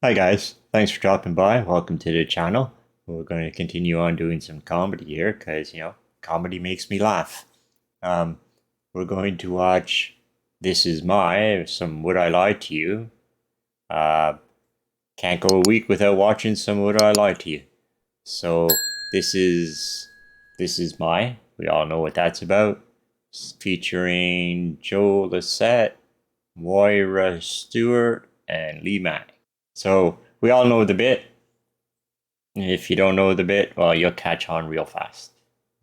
Hi guys, thanks for dropping by. Welcome to the channel. We're going to continue on doing some comedy here because, comedy makes me laugh. We're going to watch This Is some Would I Lie to You. Can't go a week without watching some Would I Lie to You. So this is we all know what that's about. It's featuring Joe Lycett, Moira Stuart, and Mack. So we all know the bit. If you don't know the bit, well, you'll catch on real fast.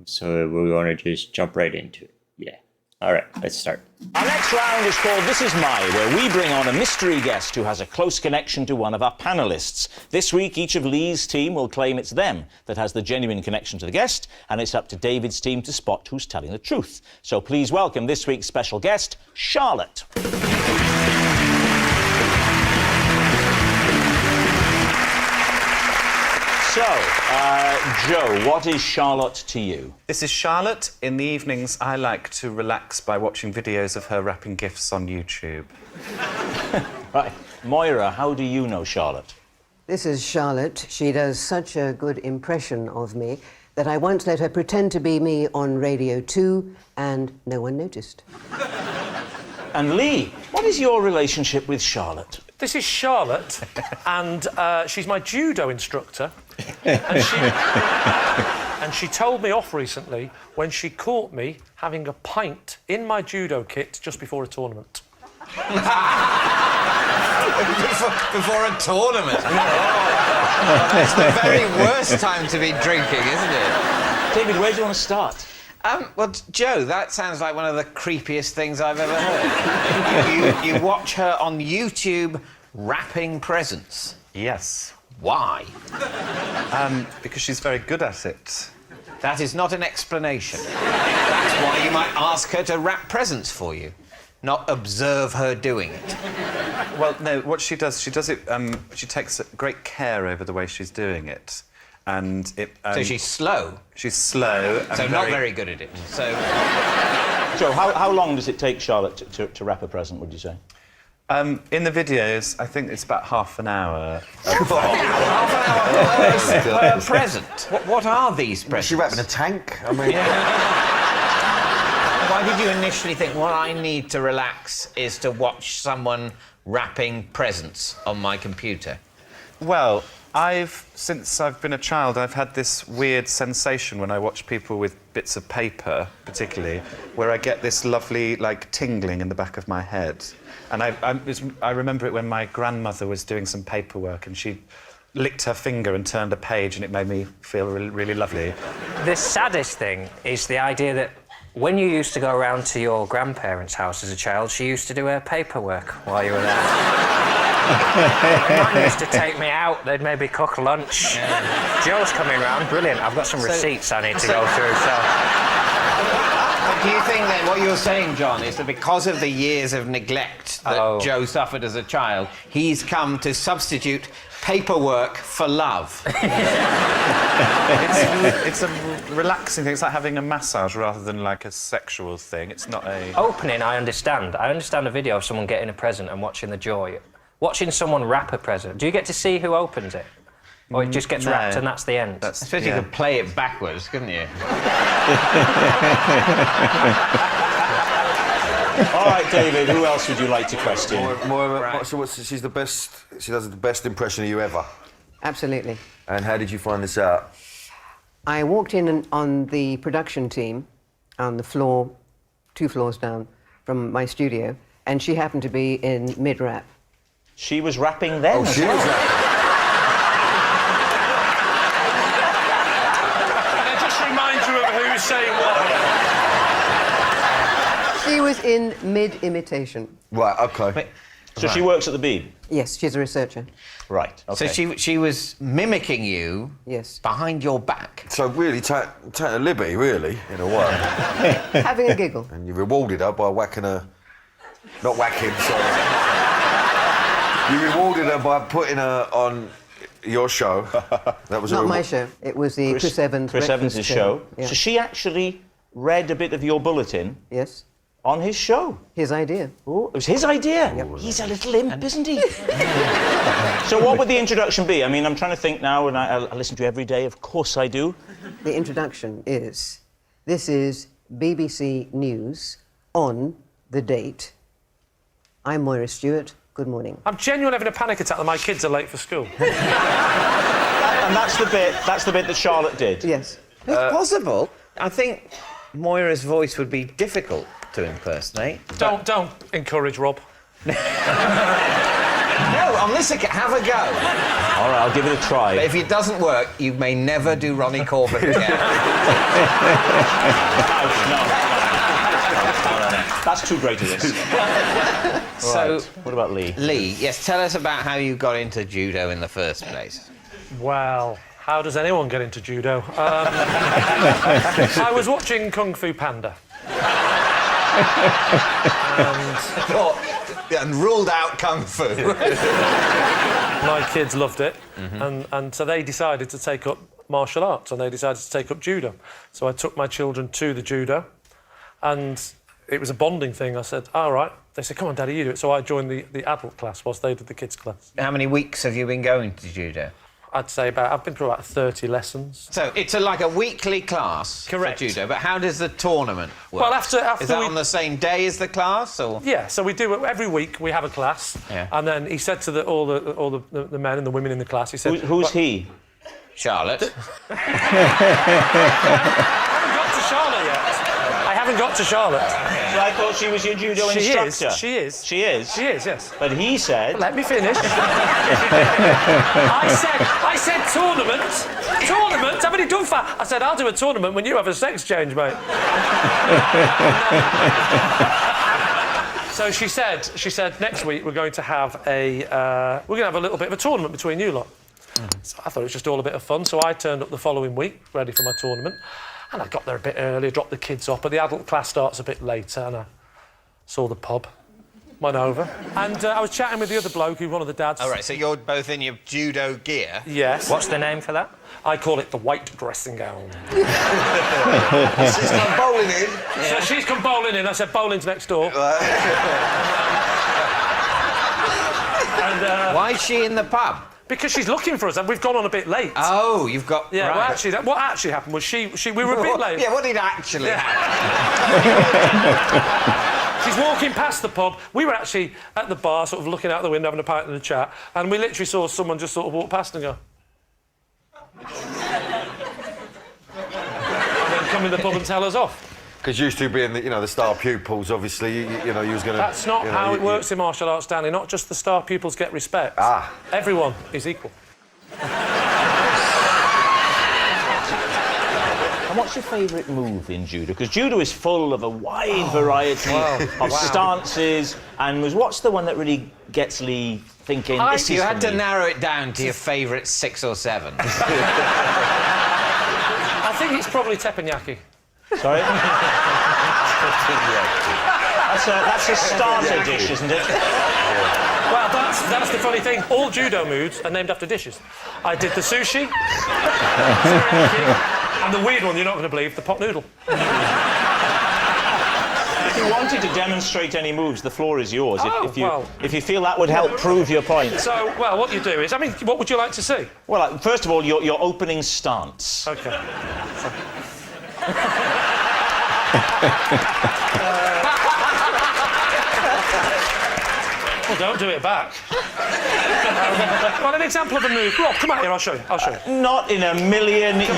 So we're going to just jump right into it. Yeah. All right, let's start. Our next round is called This Is where we bring on a mystery guest who has a close connection to one of our panellists. This week, each of Lee's team will claim it's them that has the genuine connection to the guest, and it's up to David's team to spot who's telling the truth. So please welcome this week's special guest, Charlotte. So, Joe, what is Charlotte to you? This is Charlotte. In the evenings, I like to relax by watching videos of her wrapping gifts on YouTube. Right. Moira, how do you know Charlotte? This is Charlotte. She does such a good impression of me that I once let her pretend to be me on Radio 2 and no one noticed. And Lee, what is your relationship with Charlotte? This is Charlotte, and she's my judo instructor. And she told me off recently when she caught me having a pint in my judo kit just before a tournament. Before a tournament? It's the very worst time to be drinking, isn't it? David, where do you want to start? Well, Joe, that sounds like one of the creepiest things I've ever heard. You watch her on YouTube wrapping presents. Yes. Why? Because she's very good at it. That is not an explanation. That's why you might ask her to wrap presents for you, not observe her doing it. Well, no, what she does it, she takes great care over the way she's doing it. And it... So she's slow? She's slow. So not very good at it. So how long does it take Charlotte to wrap a present, would you say? In the videos, I think it's about half an hour. Half an hour per present? What are these presents? Is she wrapping a tank? I mean... Why did you initially think, what I need to relax is to watch someone wrapping presents on my computer? Well, since I've been a child, I've had this weird sensation when I watch people with bits of paper, particularly, where I get this lovely, tingling in the back of my head. And I remember it when my grandmother was doing some paperwork and she licked her finger and turned a page and it made me feel really, really lovely. The saddest thing is the idea that when you used to go around to your grandparents' house as a child, she used to do her paperwork while you were there. Mine used to take me out, they'd maybe cook lunch. Yeah. Joe's coming round, brilliant. I've got some receipts I need to go through, so... But do you think that what you're saying, John, is that because of the years of neglect that Joe suffered as a child, he's come to substitute paperwork for love? It's a relaxing thing. It's like having a massage rather than like a sexual thing. It's not a... Opening, I understand. I understand a video of someone getting a present and watching the joy. Watching someone wrap a present, do you get to see who opens it? Or it just gets wrapped and that's the end? I suppose you could play it backwards, couldn't you? All right, David, who else would you like to question? Moira, she's the best. She does the best impression of you ever. Absolutely. And how did you find this out? I walked in on the production team on the floor, 2 floors down from my studio, and she happened to be in mid-rap. She was rapping then? Oh, she was rapping. Just remind you of who's saying what. She was in mid-imitation. Right, OK. So she works at the Beeb? Yes, she's a researcher. Right, OK. So she was mimicking you Yes. behind your back? So really, take a libby, really, in a way. Having a giggle. And you rewarded her by whacking her... Not whacking, sorry. You rewarded her by putting her on your show. That was Not my show. It was the Chris Evans Chris Evans' show. Yeah. So she actually read a bit of your bulletin. Yes. On his show. His idea. Oh, it was his idea. He's a little imp, isn't he? So what would the introduction be? I mean, I'm trying to think now, and I listen to you every day. Of course I do. The introduction is, this is BBC News on the date. I'm Moira Stuart. Good morning. I'm genuinely having a panic attack that my kids are late for school. And that's the bit that Charlotte did. Yes. It's possible. I think Moira's voice would be difficult to impersonate. Don't encourage Rob. No, on this occasion, have a go. All right, I'll give it a try. But if it doesn't work, you may never do Ronnie Corbett again. No. That's too great a risk. So, Right. What about Lee? Lee, yes, tell us about how you got into judo in the first place. Well, how does anyone get into judo? I was watching Kung Fu Panda. And ruled out Kung Fu. My kids loved it, and so they decided to take up martial arts, and they decided to take up judo. So I took my children to the judo, and it was a bonding thing. I said, all right. They said, come on, Daddy, you do it. So I joined the adult class whilst they did the kids' class. How many weeks have you been going to judo? I'd say I've been through about 30 lessons. So it's like a weekly class Correct. for judo, but how does the tournament work? Well, after Is that on the same day as the class, or...? Yeah, so we do it every week. We have a class, Yeah. and then he said to all the men and the women in the class, he said... Who's he? Charlotte. I haven't got to Charlotte. So I thought she was your judo instructor. She is. She is? She is, yes. But he said... Let me finish. I said tournament. Tournament? I've only done I said, I'll do a tournament when you have a sex change, mate. So she said, next week we're going to have a little bit of a tournament between you lot. So I thought it was just all a bit of fun, so I turned up the following week, ready for my tournament. And I got there a bit early, dropped the kids off, but the adult class starts a bit later, and I saw the pub, went over. And I was chatting with the other bloke, who's one of the dads. All right, so you're both in your judo gear? Yes. What's the name for that? I call it the white dressing gown. She's gone bowling in. So she's come bowling in, I said, bowling's next door. Why is she in the pub? Because she's looking for us, and we've gone on a bit late. Oh, you've got... Yeah, right. well, actually, what actually happened was we were a bit late. Yeah, what did actually happen? She's walking past the pub. We were actually at the bar, sort of looking out the window, having a pint and a chat, and we literally saw someone just sort of walk past and go... and then come in the pub and tell us off. Because used to being the star pupils, obviously, you was going to... That's not how it works in martial arts, Danny. Not just the star pupils get respect. Ah. Everyone is equal. And what's your favourite move in judo? Because judo is full of a wide variety of stances, and what's the one that really gets Lee thinking, this is You for had to me? narrow it down to your favourite 6 or 7. I think it's probably teppanyaki. Sorry? That's a starter dish, isn't it? Well, that's the funny thing. All judo moves are named after dishes. I did the sushi, and the weird one you're not going to believe, the pot noodle. If you wanted to demonstrate any moves, the floor is yours. Oh, if you feel that would help prove your point. So, what you do is, what would you like to see? Well, first of all, your opening stance. OK. Well, don't do it back. Well, an example of a move. Rob, come out here, I'll show you. Not in a million years.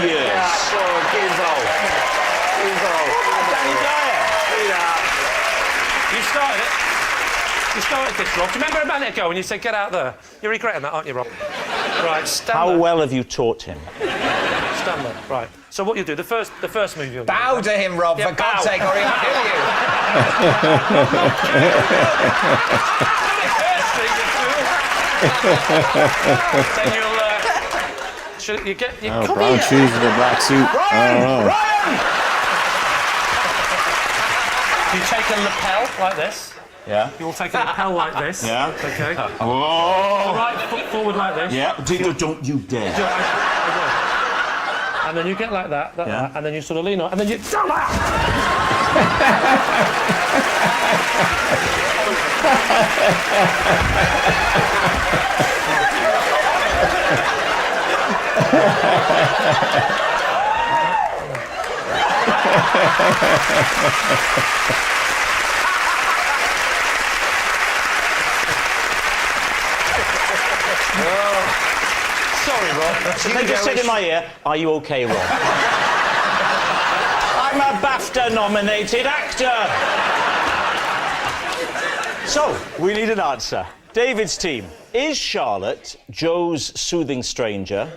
You started it. You started this, Rob. Do you remember a minute ago when you said, get out there? You're regretting that, aren't you, Rob? Right, stand How there. well have you taught him? Stand there. Right. So what you do, the first move you'll do. Bow to him, Rob, Yeah, for God's bow. sake, or he'll kill you. Then you'll... you get... You come brown here. shoes with a black suit. I don't know. You take a lapel like this. Yeah. You will take a lapel like this. Yeah. OK. Whoa! Right foot forward like this. Yeah. Don't you dare. I will. And then you get like that, Yeah. and then you sort of lean on, and then you... Sorry, Rob. So they just said in my ear, "Are you okay, Rob?" I'm a BAFTA-nominated actor. So, we need an answer. David's team. Is Charlotte Joe's soothing stranger,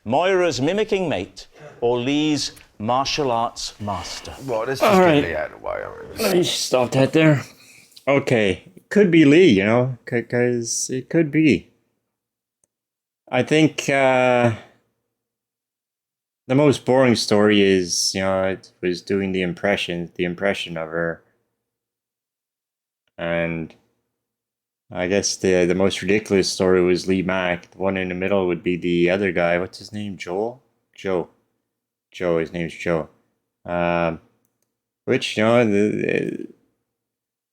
Moira's mimicking mate, or Lee's martial arts master? Well, let's All just right. get Lee out of the way. Let me stop that there. Okay, it could be Lee, you know, because it could be. I think the most boring story is, you know, it was doing the impression of her. And I guess the most ridiculous story was Lee Mack. The one in the middle would be the other guy. What's his name? Joel? Joe. His name's Joe. Which, you know,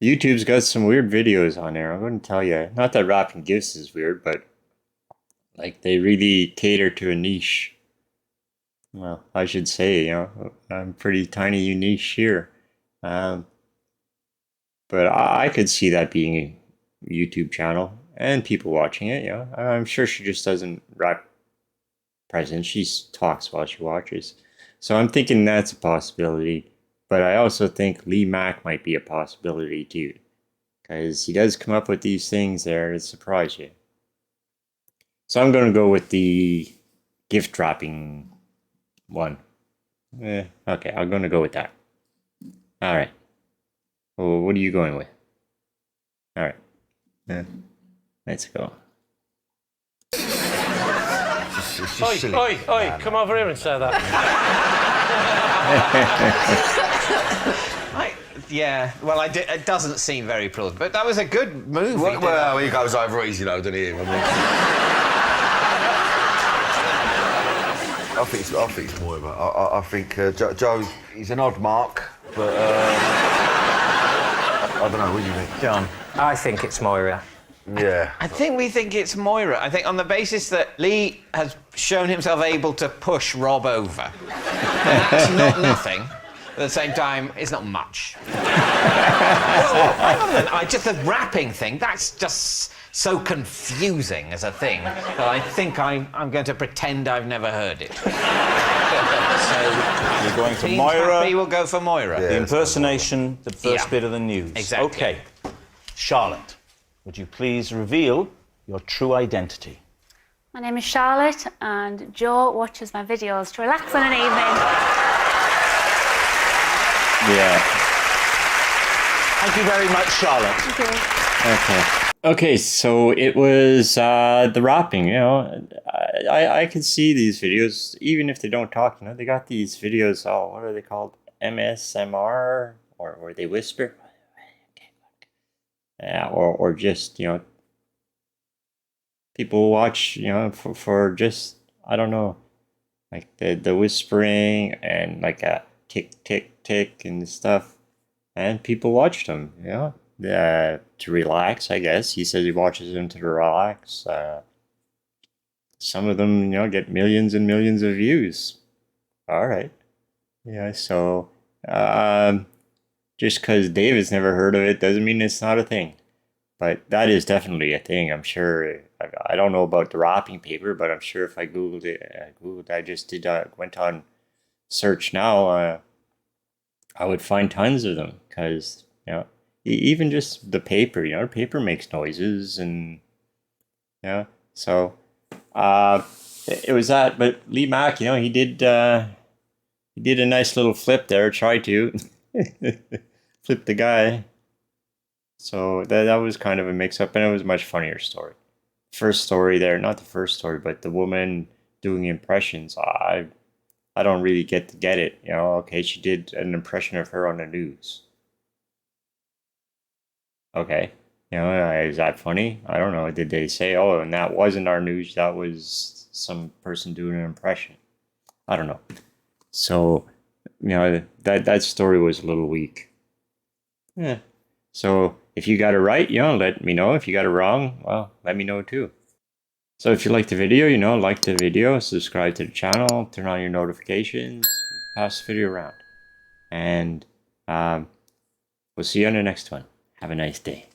YouTube's got some weird videos on there. I'm going to tell you. Not that wrapping gifts is weird, but like they really cater to a niche. Well, I should say, you know, I'm pretty tiny niche here. But I could see that being a YouTube channel and people watching it, you know. I'm sure she just doesn't wrap presents. She talks while she watches. So I'm thinking that's a possibility. But I also think Lee Mack might be a possibility too. Because he does come up with these things there to surprise you. So I'm going to go with the gift wrapping one. Okay, I'm going to go with that. All right. Well, what are you going with? All right. Let's go. It's just Oi, silly. oi, come over here and say that. Yeah, well, it doesn't seem very plausible, but that was a good move. Well, he goes over easy though, doesn't he? I mean, I think it's Moira. I think Joe, he's an odd mark, but I don't know. What do you think, John? I think it's Moira. Yeah. I think we think it's Moira. I think on the basis that Lee has shown himself able to push Rob over. It's not nothing. At the same time, it's not much. Hang on a minute. Just the rapping thing, that's just so confusing as a thing that I think I'm going to pretend I've never heard it. So, You're going for Team Moira. Happy will go for Moira. The impersonation, the first Yeah. bit of the news. Exactly. Okay. Charlotte, would you please reveal your true identity? My name is Charlotte, and Joe watches my videos to relax on an evening. Yeah. Thank you very much, Charlotte. Thank you. Okay. Okay, so it was the rapping, you know. I could see these videos, even if they don't talk, you know. They got these videos, what are they called? MSMR? Or they whisper? Yeah, or just, you know, people watch, you know, for just, I don't know, like the whispering and like a tick, tick, tick and stuff. And people watched them, you know, to relax, I guess. He says he watches them to relax. Some of them, you know, get millions and millions of views. All right. Yeah, so just because David's never heard of it doesn't mean it's not a thing. But that is definitely a thing, I'm sure. I don't know about the wrapping paper, but I'm sure if I Googled it, I just did, went on search now, I would find tons of them. Because, you know, even just the paper, you know, the paper makes noises and, yeah. So, it was that. But Lee Mack, you know, he did a nice little flip there, tried to. Flip the guy. So that was kind of a mix-up, and it was a much funnier story. First story there, not the first story, but the woman doing impressions. I don't really get it. You know, okay, she did an impression of her on the news. Okay, you know, is that funny? I don't know. Did they say, oh, and that wasn't our news, that was some person doing an impression? I don't know. So you know, that story was a little weak. Yeah. So if you got it right, you know, let me know. If you got it wrong, well, let me know too. So if you like the video, you know, like the video, subscribe to the channel, turn on your notifications, pass the video around. And we'll see you on the next one. Have a nice day.